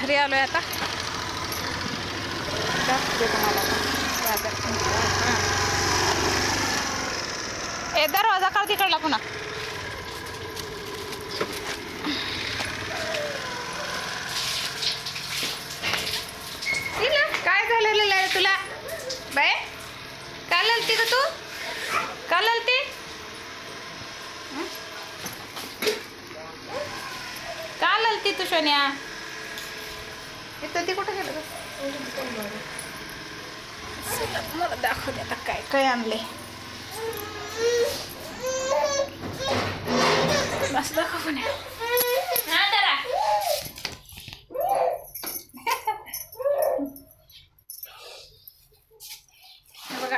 घरी आलोय आता. दाखवते तुम्हाला बाजार. ए दरवाजा काढ तिकडला पुन्हा. काय झालेलं आहे तुला बाय? का ललती ग तू? का ललती? का ललती तू सोन्या? इथं ती कुठं गेलं ग? मला दाखव दे आता काय काय आणले. बस दाखव पुण्या. हा जरा बघा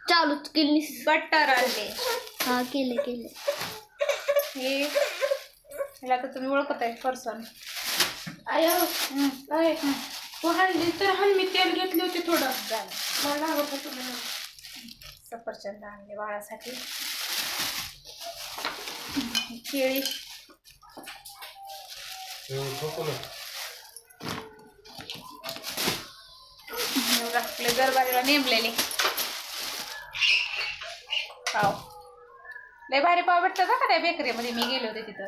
चालूच केली. बटर आणले. हा केले हे ह्याला तर तुम्ही ओळखत आहे पर्सन. हल्ली तर मी तेल घेतले होते थोडं. मला लागत होतं. सफरचंद आणले बाळासाठी. केळी आपले गरबारीला नेमलेले पाव. लय भारी पाव भेटतात का त्या बेकरीमध्ये. मी गेले होते तिथं.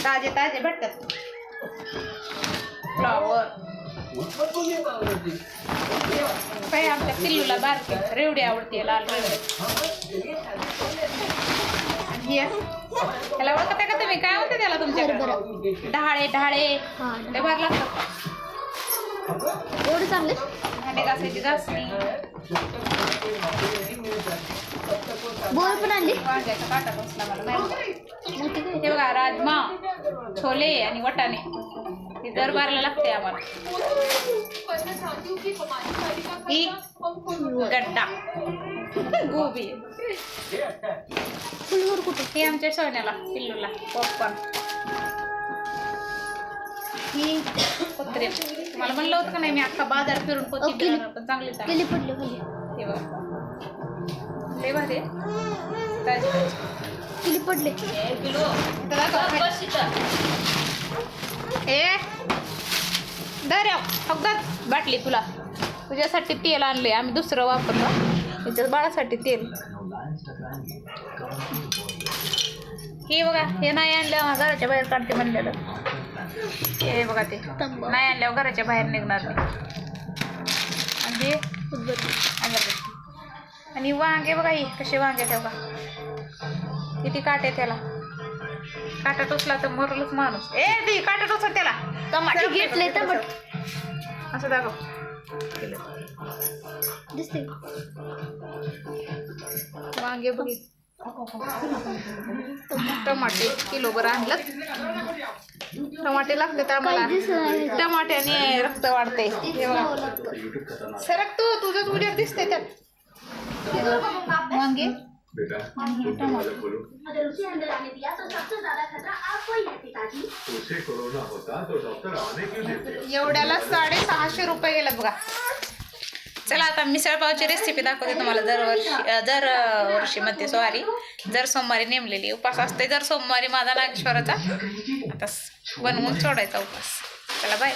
ताजे ताजे भेटतात. फ्लॉवर काय आमच्या पिल्लूला बारके रेवडी आवडते. लाल रेवडी. त्याला ओळखत आहे का तुम्ही? काय म्हणते त्याला तुमच्याकडे? ढाळे. ढाळे लय भारी लागतात. एवढे चांगले. भांडे घासायची घासणी. बोर पण आणली. वांग्याचा काटा बसला मला नाही. मोठी काय? हे बघा राजमा, छोले आणि वटाणे. हे दरबारला लागते आम्हाला. ही गड्डा गोबी. फुलवर कुठे? हे आमच्या सोन्याला पिल्लूला पॉपकॉर्न. ही कोथिंबीर. तुम्हाला म्हणलं होतं का नाही मी अख्खा बाजार फिरून कोथिंबीर आणणार, पण चांगली केली पडली खाली. हे बघा लय भारी ताजी केली पडले. ए दर फक्त बाटली तुला. तुझ्यासाठी तेल आणले आम्ही दुसरं वापरलं. त्याच्यात बाळासाठी तेल. हे बघा हे नाही आणल्यावर घराच्या बाहेर काढते म्हणलेलं. हे बघा ते नाही आणल्यावर घराच्या बाहेर निघणार नाही. आणि आणि वांगे बघा हे कसे वांगे ठेवा. किती काटे त्याला. काटा टोचला तर मरलच माणूस. ए ती काटा टोचत त्याला. टमाटे घेतले तर असं दाखव. दिसते वांगे बघी. टमाटे किलोभर आणलं. टमाटे लागतात आम्हाला. टमाट्याने रक्त वाढते. सरक तू तुझंच उद्या दिसते त्यात. वांगे आणि टमाटे. एवढ्याला 650 रुपये गेलं बघा. चला आता मिसळपावची रेसिपी दाखवते तुम्हाला. दरवर्षी मध्ये दर सोमवारी नेमलेली उपास असते. दर सोमवारी माझा नागेश्वराचा. आता बनवून सोडायचा उपास. चला बाय.